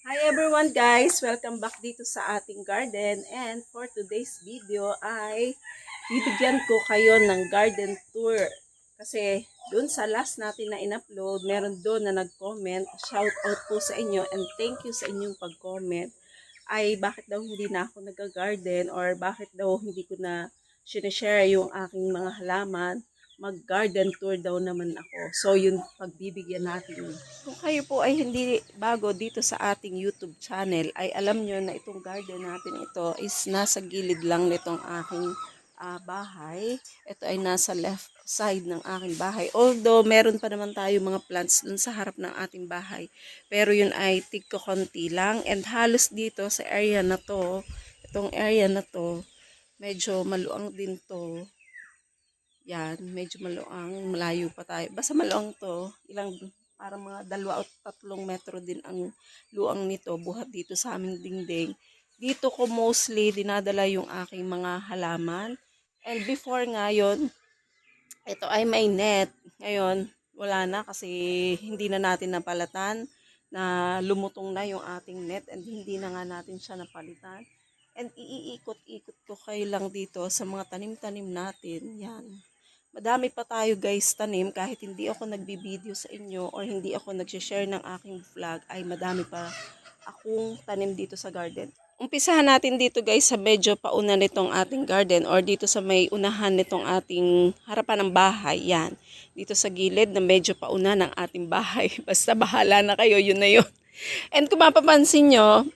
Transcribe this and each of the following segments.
Hi everyone guys! Welcome back dito sa ating garden, and for today's video ay bibigyan ko kayo ng garden tour. Kasi dun sa last natin na in-upload, meron doon na nag-comment. Shout out po sa inyo and thank you sa inyong pag-comment. Ay bakit daw hindi na ako nag-garden or bakit daw hindi ko na sinishare yung aking mga halaman. Mag-garden tour daw naman ako. So yun pagbibigyan natin. Kung kayo po ay hindi bago dito sa ating YouTube channel, ay alam nyo na itong garden natin ito is nasa gilid lang nitong aking bahay. Ito ay nasa left side ng aking bahay. Although, meron pa naman tayo mga plants dun sa harap ng ating bahay. Pero yun ay tigko konti lang. And halos dito sa area na to, itong area na to, medyo maluang din to. Yan, medyo maluang, malayo pa tayo. Basta maluang to, parang mga 2 o 3 metro din ang luang nito, buhat dito sa aming dingding. Dito ko mostly dinadala yung aking mga halaman. And before ngayon, ito ay may net. Ngayon, wala na kasi hindi na natin napalatan na lumutong na yung ating net and hindi na nga natin siya napalitan. And iikot-ikot ko kayo lang dito sa mga tanim-tanim natin. Yan. Madami pa tayo guys tanim kahit hindi ako nagbibideo sa inyo or hindi ako nagsishare ng aking vlog ay madami pa akong tanim dito sa garden. Umpisahan natin dito guys sa medyo pauna nitong ating garden or dito sa may unahan nitong ating harapan ng bahay. Yan. Dito sa gilid na medyo pauna ng ating bahay. Basta bahala na kayo, yun na yun. And kung mapapansin nyo,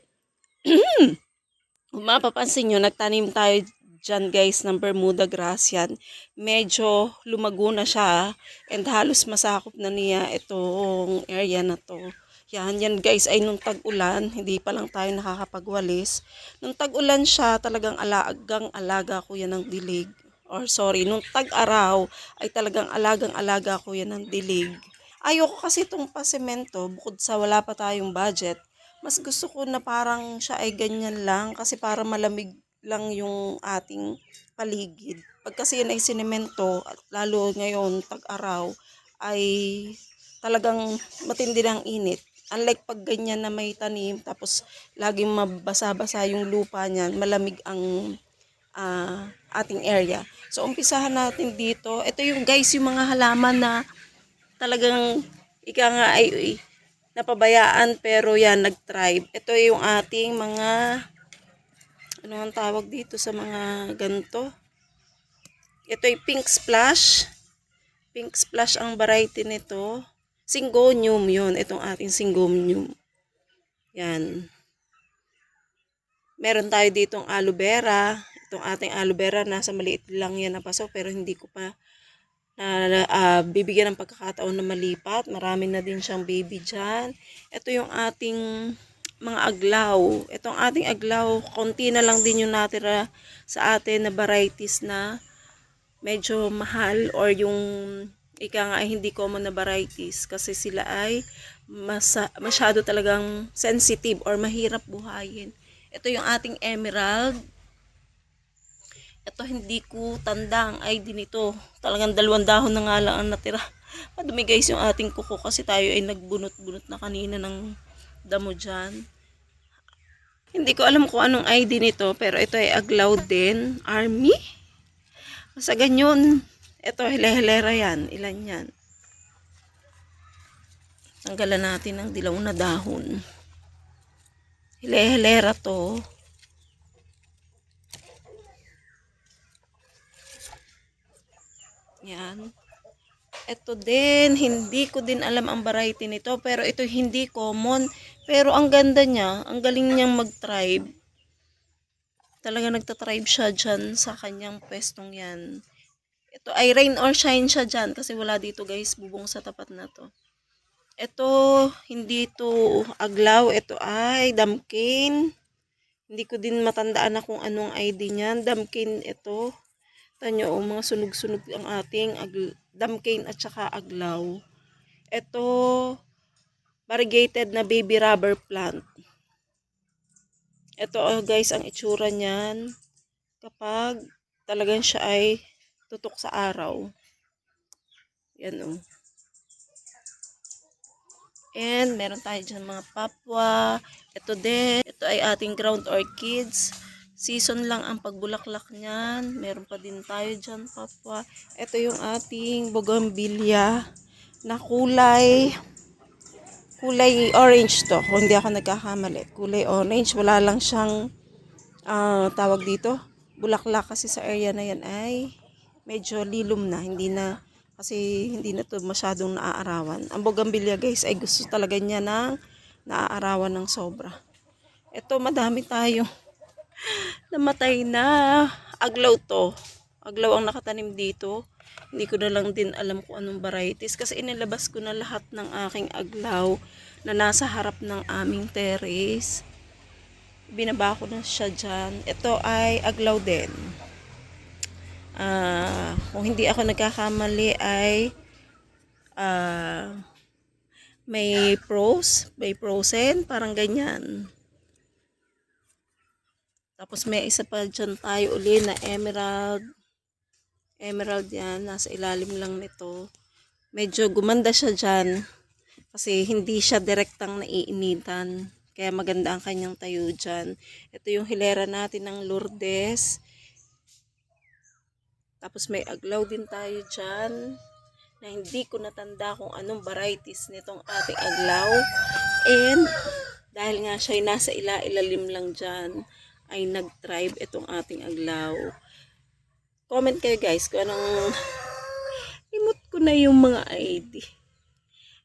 nagtanim tayo dyan guys ng Bermuda grass yan. Medyo lumago na siya and halos masakop na niya itong area na to. Yan guys ay nung tag-ulan, hindi pa lang tayo nakakapagwalis. Nung tag-ulan siya, talagang alaga ko yan ng dilig. Or sorry, nung tag-araw ay talagang alagang-alaga ko yan ng dilig. Ayoko kasi itong pasemento, bukod sa wala pa tayong budget, mas gusto ko na parang siya ay ganyan lang kasi para malamig lang yung ating paligid. Pag kasi yan ay sinemento, at lalo ngayon tag-araw, ay talagang matindi ng init. Unlike pag ganyan na may tanim, tapos laging mabasa-basa yung lupa niyan, malamig ang ating area. So, umpisahan natin dito. Ito yung guys, yung mga halaman na talagang ika nga ay napabayaan pero yan nag-thrive. Ito yung ating mga ano ang tawag dito sa mga ganto. Ito ay pink splash. Pink splash ang variety nito. Syngonium yun. Itong ating syngonium. Yan. Meron tayo ditong aloe vera. Itong ating aloe vera, nasa maliit lang yan na pasok pero hindi ko pa bibigyan ng pagkakataon na malipat. Marami na din siyang baby dyan. Ito yung ating mga aglaw. Itong ating aglaw, konti na lang din yung natira sa atin na varieties na medyo mahal or yung ika nga ay hindi common na varieties kasi sila ay masyado talagang sensitive or mahirap buhayin. Ito yung ating emerald. Ito hindi ko tanda ang ID nito. Talagang 2 dahon na nga lang ang natira. Madumi guys yung ating kuko kasi tayo ay nagbunot-bunot na kanina ng damo dyan. Hindi ko alam kung anong ID nito pero ito ay aglaw din. Army? Basta ganyan. Ito hele-helera yan. Ilan yan? Tanggalan natin ng dilaw na dahon. Hele-helera to. Yan. Ito din, hindi ko din alam ang variety nito, pero ito hindi common. Pero ang ganda niya, ang galing niyang mag-tribe. Talaga nagtatribe siya dyan sa kanyang pwestong yan. Ito ay rain or shine siya dyan kasi wala dito guys, bubong sa tapat na to. Ito, hindi to aglaw, ito ay damkin. Hindi ko din matandaan na kung anong ID niyan. Damkin ito. Tanyo, mga sunog-sunog ang ating damkin at saka aglaw. Ito, variegated na baby rubber plant. Ito guys, ang itsura niyan kapag talagang siya ay tutok sa araw. Yan And meron tayo dyan mga papwa. Ito din. Ito ay ating ground orchids. Season lang ang pagbulaklak niyan. Meron pa din tayo dyan papwa. Ito yung ating bougainvillea na kulay orange to. Kung hindi ako nagkakamali. Kulay orange. Wala lang siyang tawag dito. Bulaklak kasi sa area na yan ay medyo lilom na. Kasi hindi na to masyadong naaarawan. Ang bougainvillea guys ay gusto talaga niya ng naaarawan ng sobra. Ito madami tayo namatay na. Aglaw to. Aglaw ang nakatanim dito. Hindi ko na lang din alam kung anong varieties. Kasi inilabas ko na lahat ng aking aglaw na nasa harap ng aming terrace. Binaba ko na siya dyan. Ito ay aglaw din. Kung hindi ako nagkakamali ay may frozen, parang ganyan. Tapos may isa pa dyan tayo uli na emerald yan, nasa ilalim lang nito. Medyo gumanda siya dyan kasi hindi siya direktang naiinitan, kaya maganda ang kanyang tayo dyan. Ito yung hilera natin ng Lourdes. Tapos may aglaw din tayo dyan na hindi ko natanda kung anong varieties nitong ating aglaw. And dahil nga siya nasa ilalim lang dyan, ay nag-thrive itong ating aglaw. Comment kayo guys kung anong imot ko na yung mga ID.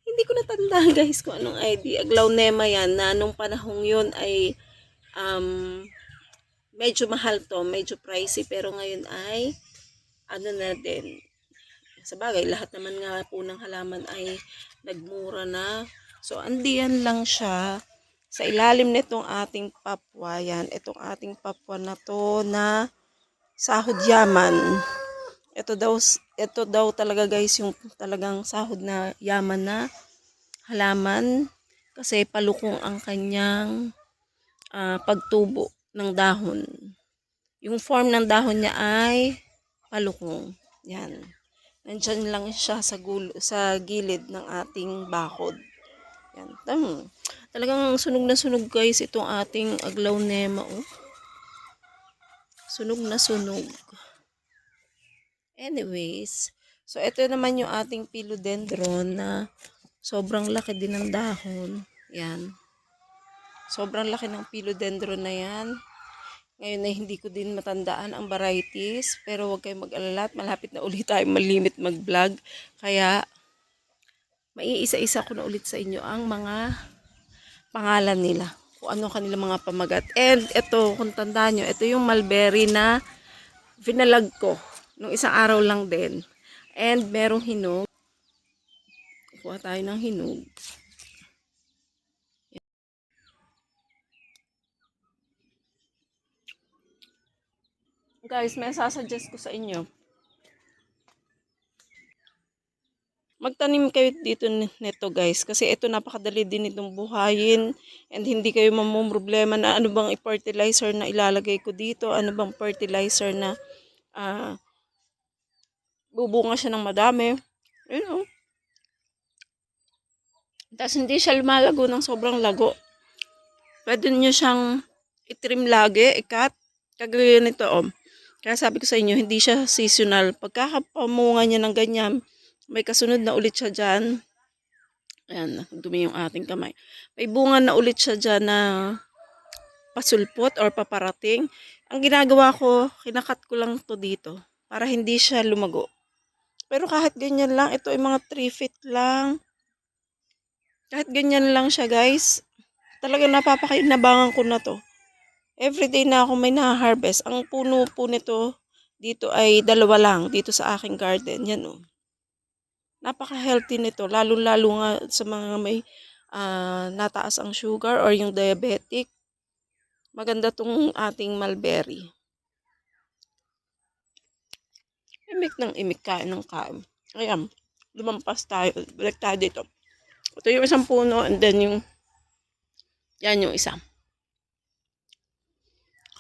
Hindi ko natanda guys kung anong ID. Aglaw Nema yan na nung panahong yun ay medyo mahal to, medyo pricey, pero ngayon ay ano na din. Sa bagay, lahat naman nga po ng halaman ay nagmura na. So, andiyan lang siya sa ilalim nitong ating papwa. Yan, itong ating papwa na to na sahod yaman. Ito daw talaga guys yung talagang sahod na yaman na halaman. Kasi palukong ang kanyang pagtubo ng dahon. Yung form ng dahon niya ay palukong. Yan. Nandyan lang siya sa gilid ng ating bakod. Yan. Talagang sunog na sunog guys itong ating aglaw nema. Oh. Sunog na sunog. Anyways. So ito naman yung ating philodendron na sobrang laki din ng dahon. Yan. Sobrang laki ng philodendron na yan. Ngayon ay hindi ko din matandaan ang varieties, pero huwag kayong mag-alala at malapit na ulit tayo malimit mag-vlog. Kaya maiisa-isa ko na ulit sa inyo ang mga pangalan nila, kung ano kanilang mga pamagat. And ito, kung tandaan nyo, ito yung mulberry na vinalag ko nung isang araw lang din. And merong hinog. Kuha tayo ng hinog. Guys, may sasuggest ko sa inyo. Magtanim kayo dito nito guys. Kasi ito napakadali din itong buhayin. And hindi kayo mamumroblema na ano bang fertilizer na ilalagay ko dito. Ano bang fertilizer na bubunga siya ng madami. You know. Tapos hindi siya lumalago ng sobrang lago. Pwede nyo siyang itrim lagi, ikat. Kagaya nito Kaya sabi ko sa inyo, hindi siya seasonal. Pagkakapamunga niya ng ganyan, may kasunod na ulit siya dyan. Ayan, dumi yung ating kamay. May bunga na ulit siya dyan na pasulpot or paparating. Ang ginagawa ko, kinakat ko lang to dito para hindi siya lumago. Pero kahit ganyan lang, ito ay mga 3 feet lang. Kahit ganyan lang siya guys, talagang napapakinabangan ko na to. Everyday na ako may na-harvest. Ang puno po nito dito ay 2 lang dito sa aking garden. Yan Napaka-healthy nito. Lalo-lalo nga sa mga may nataas ang sugar or yung diabetic. Maganda tong ating mulberry. Imik ng imik, kain ng kain. Ayan, lumampas tayo. Balik tayo dito. Ito yung isang puno and then yan yung isa.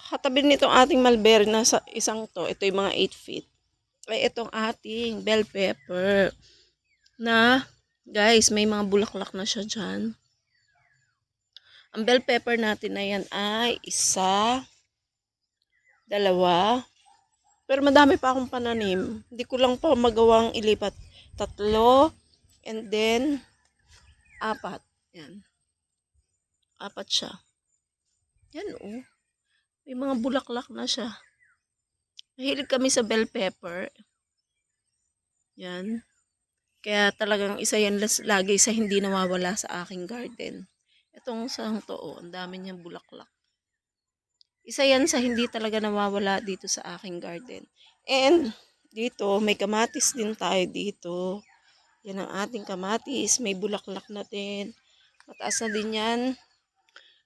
Katabi nitong ating mulberry na sa isang to, ito yung mga 8 feet. Ay itong ating bell pepper na Guys, may mga bulaklak na siya dyan. Ang bell pepper natin na yan ay isa, dalawa. Pero madami pa akong pananim. Hindi ko lang pa magawang ilipat. Tatlo, and then, apat. Yan. Apat siya. Yan oh. May mga bulaklak na siya. Mahilig kami sa bell pepper. Yan. Kaya talagang isa yan lagi sa hindi nawawala sa aking garden. Itong sang to, oh, ang dami niyang bulaklak. Isa yan sa hindi talaga nawawala dito sa aking garden. And dito, may kamatis din tayo dito. Yan ang ating kamatis. May bulaklak na din. Mataas na din yan.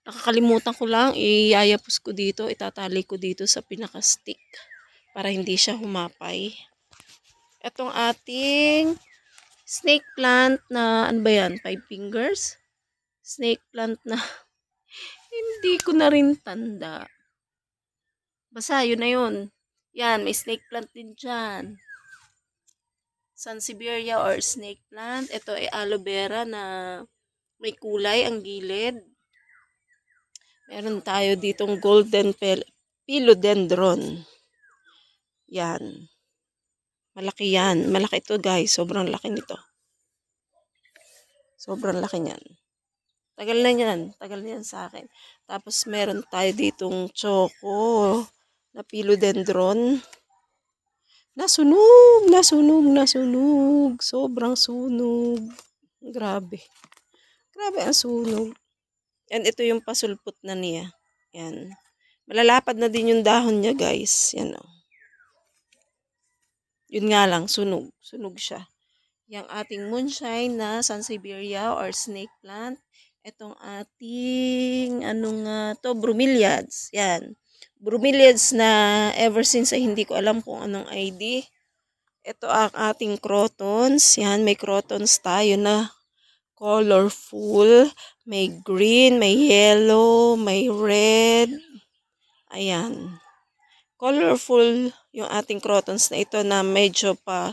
Nakakalimutan ko lang, iyayapos ko dito, itatali ko dito sa pinaka-stick para hindi siya humapay. Itong ating snake plant na, ano ba yan? 5 fingers? Snake plant na hindi ko na rin tanda. Basta, yun na yun. Yan, may snake plant din dyan. Sansevieria or snake plant. Ito ay aloe vera na may kulay ang gilid. Meron tayo ditong golden philodendron. Yan. Malaki yan. Malaki ito guys. Sobrang laki nito. Sobrang laki niyan. Tagal na yan. Tagal na yan sa akin. Tapos meron tayo ditong choco na philodendron. Nasunog, nasunog, nasunog. Sobrang sunog. Grabe. Grabe ang sunog. And ito yung pasulpot na niya. Yan. Malalapad na din yung dahon niya guys. Yan o. Yun nga lang, sunog. Sunog siya. Yung ating moonshine na sansevieria or snake plant. Itong ating, bromeliads. Yan. Bromeliads na ever since ay hindi ko alam kung anong ID. Ito ang ating crotons. Yan, may crotons tayo na colorful. May green, may yellow, may red. Ayan. Colorful yung ating crotons na ito na medyo pa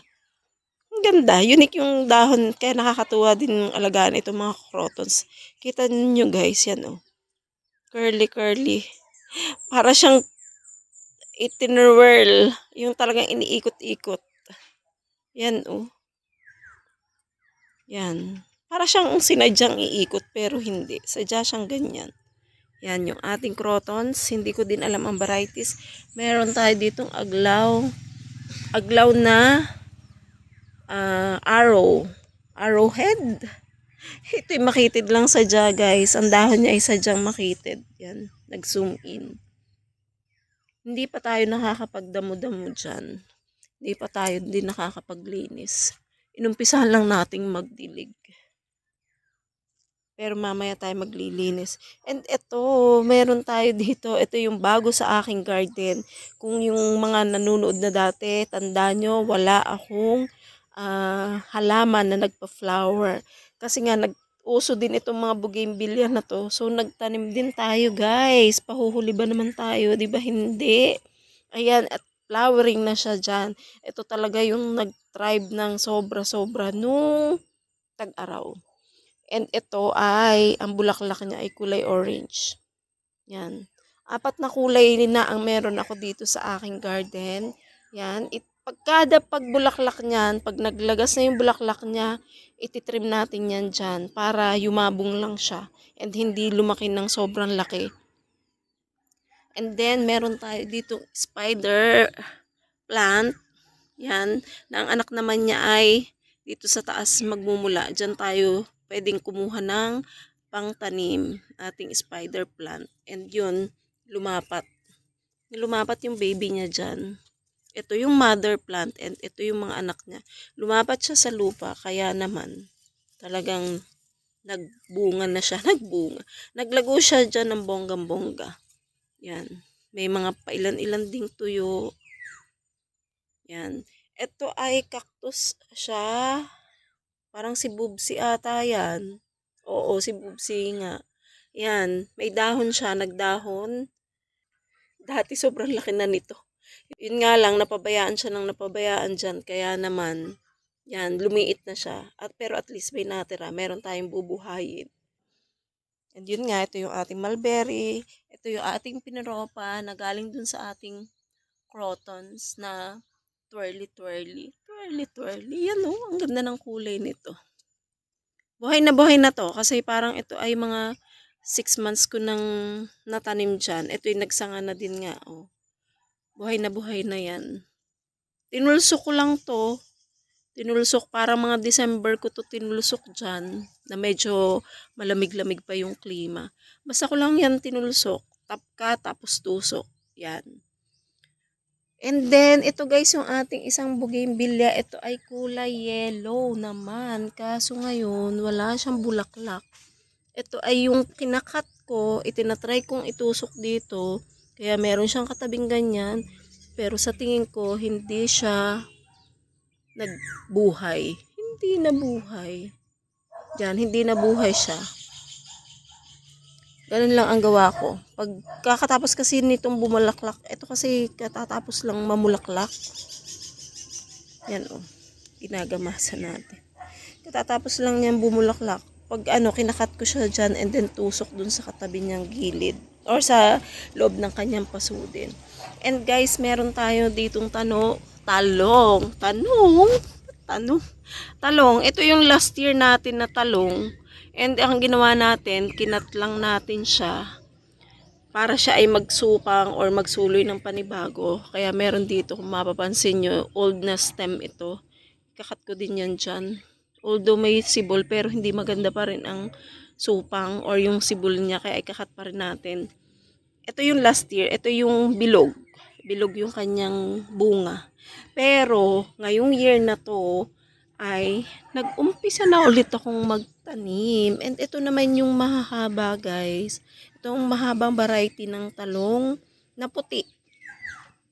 ang ganda. Unique yung dahon. Kaya nakakatuwa din alagaan itong mga crotons. Kita niyo guys, yan oh. Curly, curly. Para siyang itinerwirl. Yung talagang iniikot-ikot. Yan oh. Yan. Para siyang sinadyang iikot pero hindi. Sadya siyang ganyan. Yan yung ating crotons. Hindi ko din alam ang varieties. Meron tayo ditong aglaw. Aglaw na arrowhead. Ito'y makitid lang sadya guys. Ang dahon niya ay sadyang makitid. Yan. Nag-zoom in. Hindi pa tayo nakakapagdamo-damo dyan. Hindi pa tayo din nakakapaglinis. Inumpisahan lang nating magdilig. Pero mamaya tayo maglilinis. And ito, meron tayo dito. Ito yung bago sa aking garden. Kung yung mga nanonood na dati, tanda nyo, wala akong halaman na nagpa-flower. Kasi nga, nag-uso din itong mga bougainvillea na to. So, nagtanim din tayo, guys. Pahuhuli ba naman tayo? Di ba hindi? Ayan, at flowering na siya dyan. Ito talaga yung nag-thrive ng sobra-sobra nung tag-araw. And ito ay, ang bulaklak niya ay kulay orange. Yan. 4 na kulay na ang meron ako dito sa aking garden. Yan. Pagkada pagbulaklak niyan, pag naglagas na yung bulaklak niya, ititrim natin yan dyan para yumabong lang siya. And hindi lumaki ng sobrang laki. And then, meron tayo dito spider plant. Yan. Na ang anak naman niya ay dito sa taas magmumula. Diyan tayo pwedeng kumuha ng pangtanim ating spider plant. And yun, lumapat. Lumapat yung baby niya dyan. Ito yung mother plant and ito yung mga anak niya. Lumapat siya sa lupa, kaya naman talagang nagbunga na siya. Nagbunga. Naglago siya dyan ng bonggang-bongga. Yan. May mga pailan-ilan ding tuyo. Yan. Ito ay cactus siya. Parang si Bubsi ata yan. Oo, si Bubsi nga. Yan. May dahon siya. Nagdahon. Dati sobrang laki na nito. Yun nga lang, napabayaan siya ng napabayaan dyan. Kaya naman, Yan, lumiit na siya. Pero at least may natira. Meron tayong bubuhayin. And yun nga, ito yung ating mulberry. Ito yung ating pinaropa na galing dun sa ating crotons na twirly-twirly. Twirly-twirly. Yan o, ang ganda ng kulay nito. Buhay na to kasi parang ito ay mga 6 months ko nang natanim dyan. Ito yung nagsanga na din nga. Oh. Buhay na yan. Tinulsok ko lang to. Tinulsok parang mga December ko to tinulsok dyan. Na medyo malamig-lamig pa yung klima. Basta ko lang yan tinulsok. Tapka tapos tusok. Yan. And then, ito guys, yung ating isang bougainvillea, ito ay kulay yellow naman. Kaso ngayon, wala siyang bulaklak. Ito ay yung kinakat ko, itinatry kong itusok dito. Kaya meron siyang katabing ganyan. Pero sa tingin ko, hindi siya nagbuhay. Hindi nabuhay. Yan, hindi nabuhay siya. Ganun lang ang gawa ko. Pag kakatapos kasi nitong bumalaklak, ito kasi katatapos lang mamulaklak. Yan o. Ginagamasan natin. Katatapos lang niyan bumulaklak. Pag kinakat ko siya dyan and then tusok dun sa katabi niyang gilid. Or sa loob ng kanyang pasudin. And guys, meron tayo ditong talong. Ito yung last year natin na talong. And ang ginawa natin, kinat lang natin siya para siya ay magsupang or magsuloy ng panibago. Kaya meron dito, kung mapapansin nyo, old na stem ito. Kakat ko din yan dyan. Although may sibol, pero hindi maganda pa rin ang supang or yung sibol niya. Kaya ikakat pa rin natin. Ito yung last year. Ito yung bilog. Bilog yung kanyang bunga. Pero, ngayong year na to, ay nag-umpisa na ulit akong magtanim. And ito naman yung mahahaba guys. Itong mahabang variety ng talong na puti.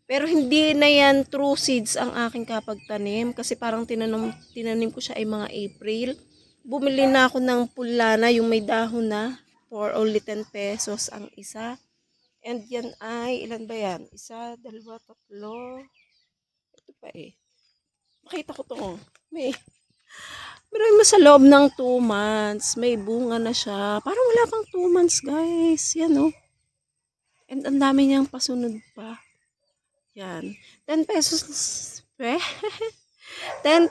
Pero hindi na yan true seeds ang aking kapagtanim. Kasi parang tinanim ko siya ay mga April. Bumili na ako ng pulana, yung may dahon na. For only 10 pesos ang isa. And yan ay, ilan ba yan? Isa, dalawa, tatlo. Ito pa eh. Makita ko to. Pero sa loob ng 2 months, may bunga na siya. Parang wala pang 2 months, guys. Yan, oh. And ang dami niyang pasunod pa. Yan. 10 pesos. 10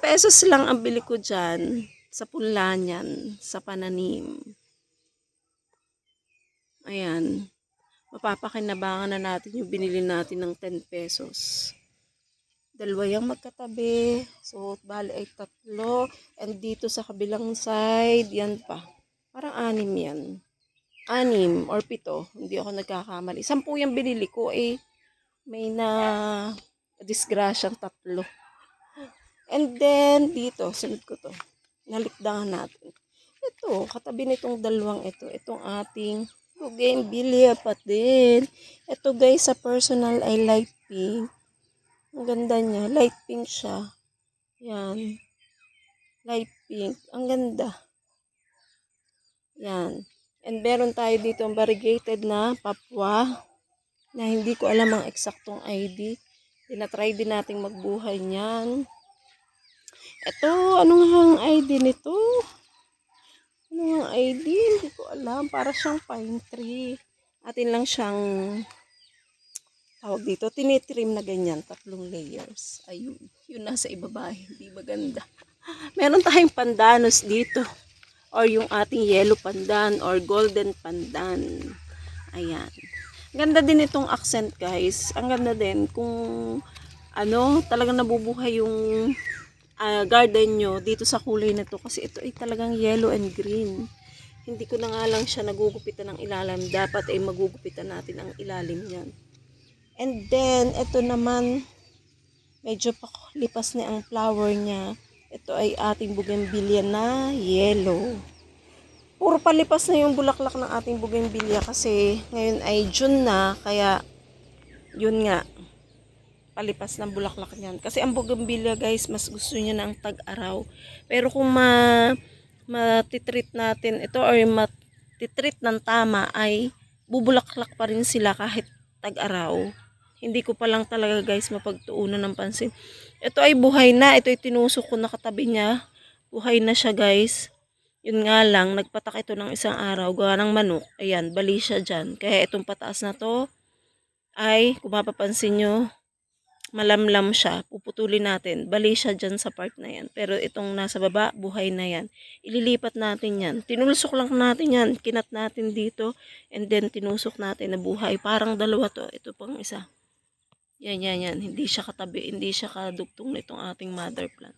pesos lang ang bili ko dyan. Sa punla niyan. Sa pananim. Ayan. Mapapakinabangan na natin yung binili natin ng 10 pesos. Dalawa yung magkatabi. So, bali ay 3. And dito sa kabilang side, yan pa. Parang 6 yan. 6 or 7. Hindi ako nagkakamali. 10 yung binili ko eh. May na disgrasyang 3. And then, dito, sunod ko to. Nalikdahan natin. Ito, katabi nitong dalawang ito. Itong ating bougainvillea pa din. Ito guys, sa personal ay light pink. Ang ganda niya. Light pink siya. Yan. Light pink. Ang ganda. Yan. And meron tayo dito ang variegated na papwa na hindi ko alam ang eksaktong ID. Tinatry din nating magbuhay niyan. Ito, ano nga ang ID nito? Ano nga ang ID? Hindi ko alam. Para siyang pine tree. Atin lang siyang tawag dito, tinitrim na ganyan, 3 layers. Ayun, yun nasa ibaba, hindi maganda. Meron tayong pandanos dito, or yung ating yellow pandan, or golden pandan. Ayan. Ganda din itong accent guys. Ang ganda din kung talagang nabubuhay yung garden nyo dito sa kulay na to. Kasi ito ay talagang yellow and green. Hindi ko na nga lang siya nagugupitan ng ilalim. Dapat ay magugupitan natin ang ilalim niyan. And then, ito naman, medyo lipas na ang flower niya. Ito ay ating bougainvillea na yellow. Puro palipas na yung bulaklak ng ating bougainvillea kasi ngayon ay June na, kaya yun nga, palipas ng bulaklak niyan. Kasi ang bougainvillea guys, mas gusto niya ng tag-araw. Pero kung matitreat natin ito or matitreat ng tama ay bubulaklak pa rin sila kahit tag-araw. Hindi ko pa lang talaga guys mapagtuunan ng pansin. Ito ay buhay na. Ito ay tinusok ko na katabi niya. Buhay na siya guys. Yun nga lang, nagpatak ito ng isang araw. Gawa ng manok. Ayan, bali siya dyan. Kaya itong pataas na to ay, kung mapapansin nyo, malamlam siya. Puputulin natin. Bali siya dyan sa part na yan. Pero itong nasa baba, buhay na yan. Ililipat natin yan. Tinulsok lang natin yan. Kinat natin dito. And then tinusok natin na buhay. Parang dalawa to. Ito pang isa. Yan. Hindi siya katabi. Hindi siya kadugtong nitong ating mother plant.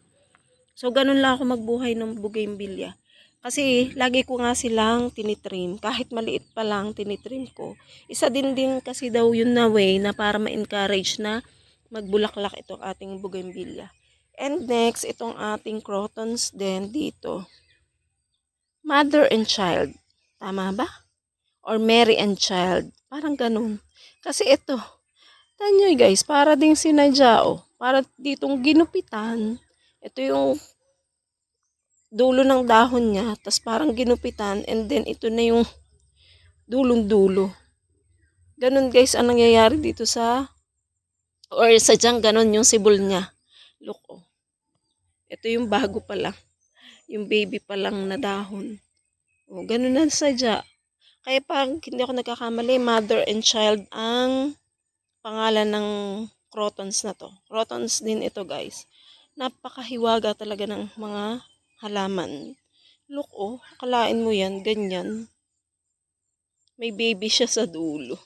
So, ganun lang ako magbuhay ng bougainvillea. Kasi, lagi ko nga silang tinitrim. Kahit maliit pa lang, tinitrim ko. Isa din kasi daw yun na way na para ma-encourage na magbulaklak itong ating bougainvillea. And next, itong ating crotons din dito. Mother and child. Tama ba? Or Mary and child. Parang ganun. Kasi ito, tanyoy guys, para ding sinadya oh. Para ditong ginupitan. Ito yung dulo ng dahon niya, tas parang ginupitan, and then ito na yung dulong-dulo. Ganun guys ang nangyayari dito sa, or sadyang ganun yung sibol niya. Look oh. Ito yung bago pa lang. Yung baby pa lang na dahon. Oh, ganun na sadya. Kaya pag hindi ako nagkakamali, mother and child ang pangalan ng crotons na to. Crotons din ito guys. Napakahiwaga talaga ng mga halaman. Look oh, akalain mo yan, ganyan. May baby siya sa dulo.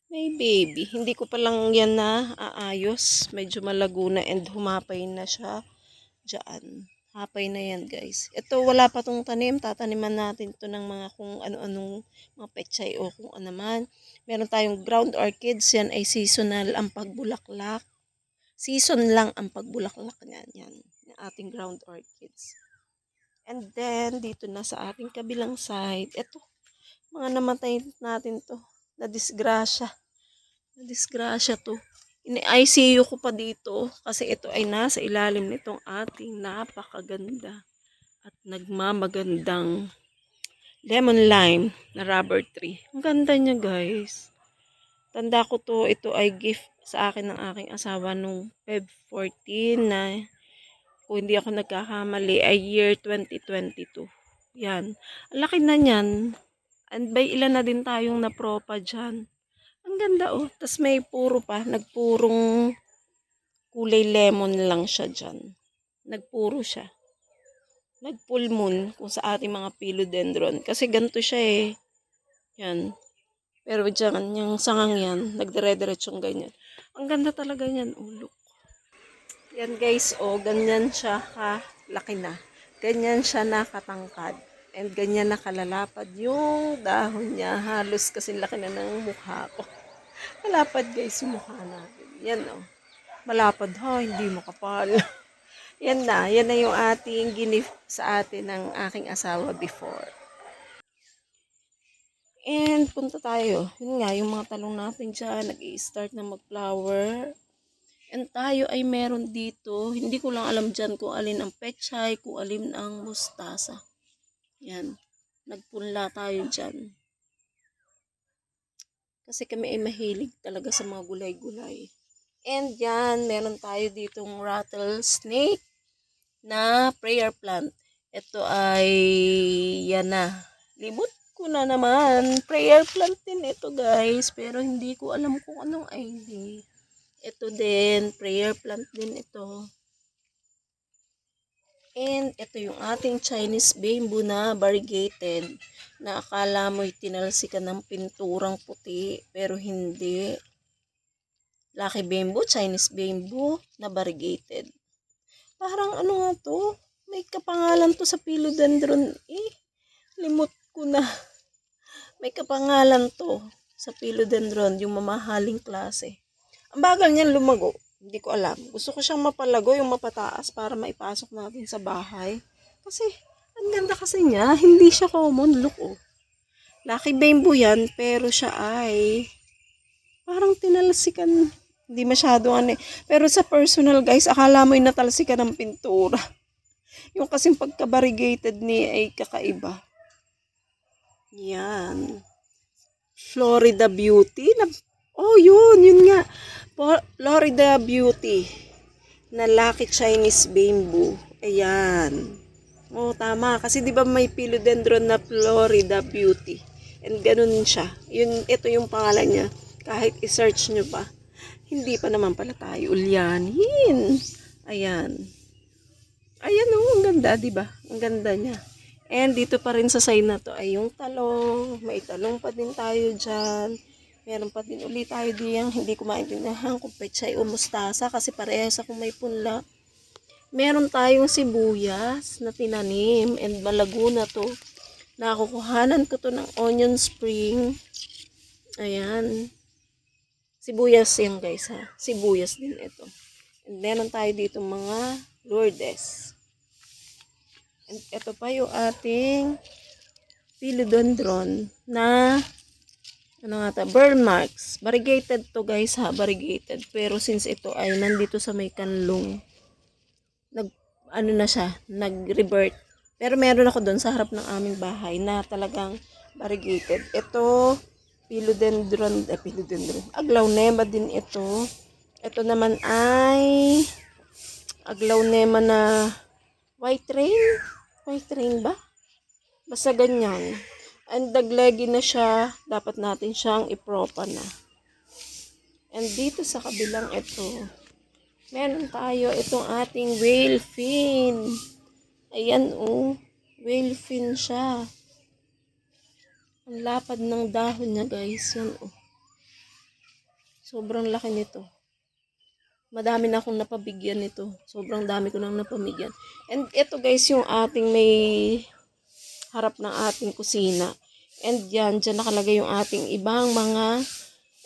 May baby. Hindi ko pa lang yan na aayos. Medyo malago na and humapay na siya dyan. Hapay na yan guys. Ito wala pa tong tanim. Tataniman natin to ng mga kung ano-anong mga pechay o kung ano man. Meron tayong ground orchids. Yan ay seasonal ang pagbulaklak. Season lang ang pagbulaklak niyan. Yan. Yung ating ground orchids. And then, dito na sa ating kabilang side. Ito. Mga namatay natin to. Na-disgrasya. Na-disgrasya to. Ini-ICU ko pa dito kasi ito ay nasa ilalim nitong ating napakaganda at nagmamagandang lemon lime na rubber tree. Ang ganda niya guys. Tanda ko to, ito ay gift sa akin ng aking asawa nung Feb 14 na kung hindi ako nagkakamali ay year 2022. Yan. Ang laki na niyan. And by ilan na din tayong napropa dyan. Ang ganda oh. Tapos may puro pa. Nagpurong kulay lemon lang siya dyan. Nagpuro siya. Nag-full moon kung sa ating mga philodendron. Kasi ganito siya eh. Yan. Pero dyan, yung sangang yan, nagdire-diretsong ganyan. Ang ganda talaga yan. Oh, look. Yan guys, oh, ganyan siya kalaki na. Ganyan siya nakatangkad. And ganyan nakalalapad yung dahon niya. Halos kasi laki na ng mukha ko. Malapad guys yung mukha natin. Yan oh. Malapad ha, hindi makapal. Yan na yung ating gift sa atin ng aking asawa before. And punta tayo. Yun nga, yung mga talong natin dyan, nag-i-start na mag-flower. And tayo ay meron dito. Hindi ko lang alam dyan kung alin ang pechay, kung alin ang mustasa. Yan. Nagpunla tayo dyan. Kasi kami ay mahilig talaga sa mga gulay-gulay. And yan, meron tayo ditong rattlesnake na prayer plant. Ito ay, yan na. Limot ko na naman. Prayer plant din ito guys. Pero hindi ko alam kung anong ID. Ito din, prayer plant din ito. And ito yung ating Chinese bamboo na variegated. Na akala mo'y tinalsikan ng pinturang puti. Pero hindi. Lucky bamboo, Chinese bamboo na variegated. Parang ano nga to? May kapangalan to sa philodendron. Limot ko na. May kapangalan to sa philodendron. Yung mamahaling klase. Ang bagal niyan lumago. Hindi ko alam. Gusto ko siyang mapalago, yung mapataas para maipasok natin sa bahay. Kasi, ang ganda kasi niya. Hindi siya common. Look, oh. Lucky bamboo yan, pero siya ay parang tinalsikan. Hindi masyado ano eh. Pero sa personal guys, akala mo yung natalsikan ng pintura. Yung kasing pagka-variegated niya ay kakaiba. Yan. Florida Beauty. Oh, yun nga. Florida Beauty na Lucky Chinese Bamboo. Ayan. Oh, tama. Kasi di ba may philodendron na Florida Beauty. And ganun siya. Ito yung pangalan niya. Kahit i-search nyo pa. Hindi pa naman pala tayo ulyanin. Ayan. Ayan oh, ang ganda, di ba? Ang ganda niya. And dito pa rin sa side na to ay yung talong. May talong pa din tayo dyan. Meron pa din ulit tayo diyan. Hindi ko maintindihan kung pechay o mustasa kasi parehas akong may punla. Meron tayong sibuyas na tinanim and malago na to. Nakukuhanan ko to ng onion spring. Ayan. Sibuyas yan guys ha. Sibuyas din ito. And meron tayo dito mga Lourdes. And ito pa yung ating philodendron na burn marks. Variegated to guys ha, variegated. Pero since ito ay nandito sa may kanlong, nag-revert. Pero meron ako doon sa harap ng aming bahay na talagang variegated. Ito, philodendron, aglaonema din ito. Ito naman ay aglaonema na white rain ba? Basta ganyan. And daglegi na siya, dapat natin siyang ipropa na. And dito sa kabilang ito, meron tayo itong ating whale fin. Ayan oh, whale fin siya. Ang lapad ng dahon niya guys, yan oh. Sobrang laki nito. Madami na akong napabigyan nito. Sobrang dami ko nang napamigyan. And ito guys, yung ating may harap ng ating kusina. And dyan nakalagay yung ating ibang mga,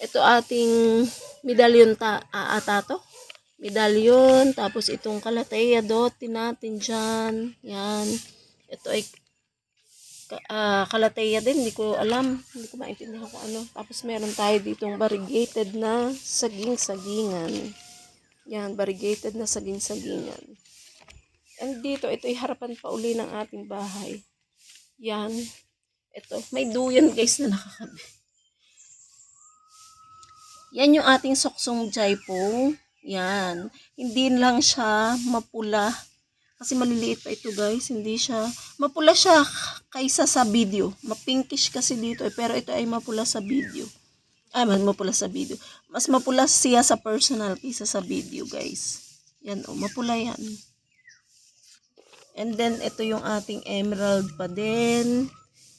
ito ating medalyon ata to. Medalyon, tapos itong kalateya doti natin dyan. Yan. Ito ay kalateya din, hindi ko alam. Hindi ko maintindihan kung ano. Tapos meron tayo ditong variegated na saging-sagingan. Yan, variegated na saging-sagingan. And dito, ito ay harapan pa uli ng ating bahay. Yan. Ito, may duyan guys na nakakabi. Yan yung ating soksong jaipo. Yan. Hindi lang siya mapula. Kasi maliliit pa ito guys. Hindi siya. Mapula siya kaysa sa video. Mapinkish kasi dito. Pero ito ay mapula sa video. Mapula sa video. Mas mapula siya sa personal kaysa sa video guys. Yan o. Mapula yan. And then, ito yung ating emerald pa din.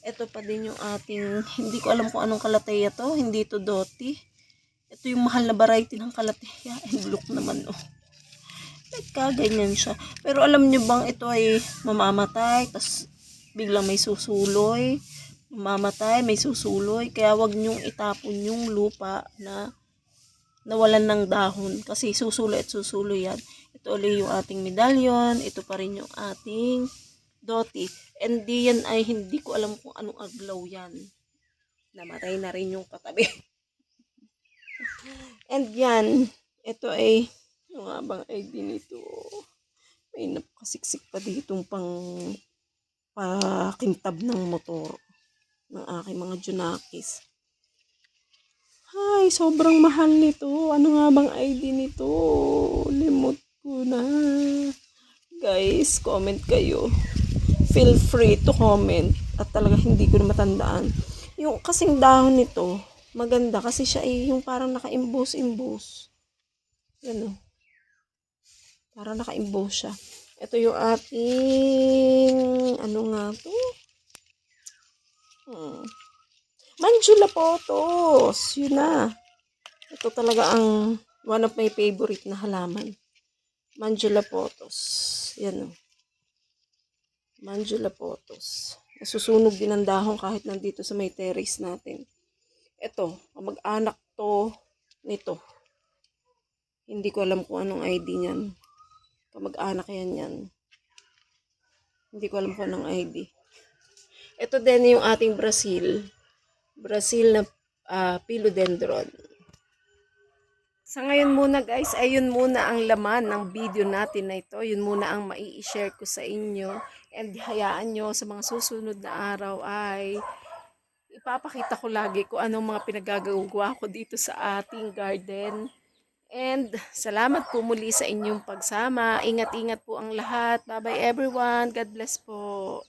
Ito pa din yung ating, hindi ko alam kung anong kalateya to. Hindi to doti. Ito yung mahal na variety ng kalateya. And look naman oh. Nagkaganyan siya. Pero alam nyo bang ito ay mamamatay. Tapos biglang may susuloy. Mamamatay, may susuloy. Kaya wag nyong itapon yung lupa na nawalan ng dahon. Kasi susuloy at susuloy yan. Ito ulit yung ating medalyon. Ito pa rin yung ating doti. And yan ay hindi ko alam kung anong aglaw yan. Namatay na rin yung katabi. And yan. Ito ay yung abang ID nito. May napakasiksik pa ditong pakintab ng motor ng aking mga junakis. Ay, sobrang mahal nito. Ano nga bang ID nito? Limot ko na. Guys, comment kayo. Feel free to comment. At talaga hindi ko na matandaan. Yung kasing dahon nito, maganda kasi siya ay yung parang naka-imbos-imbos. Yan o. Parang naka-imbos siya. Ito yung ating, ano nga to? Manjula Potos. Yun na. Ito talaga ang one of my favorite na halaman. Manjula Potos. Yan o. Manjula Potos. Nasusunog din ang dahon kahit nandito sa may terrace natin. Ito, mag-anak to nito. Hindi ko alam kung anong ID niyan. Kamag-anak yan. Hindi ko alam kung anong ID. Ito din yung ating Brazil na philodendron. Sa ngayon muna guys, ayun muna ang laman ng video natin na ito. Yun muna ang mai-share ko sa inyo. And hayaan nyo sa mga susunod na araw ay ipapakita ko lagi kung anong mga pinagagawa ko dito sa ating garden. And salamat po muli sa inyong pagsama. Ingat-ingat po ang lahat. Bye-bye everyone. God bless po.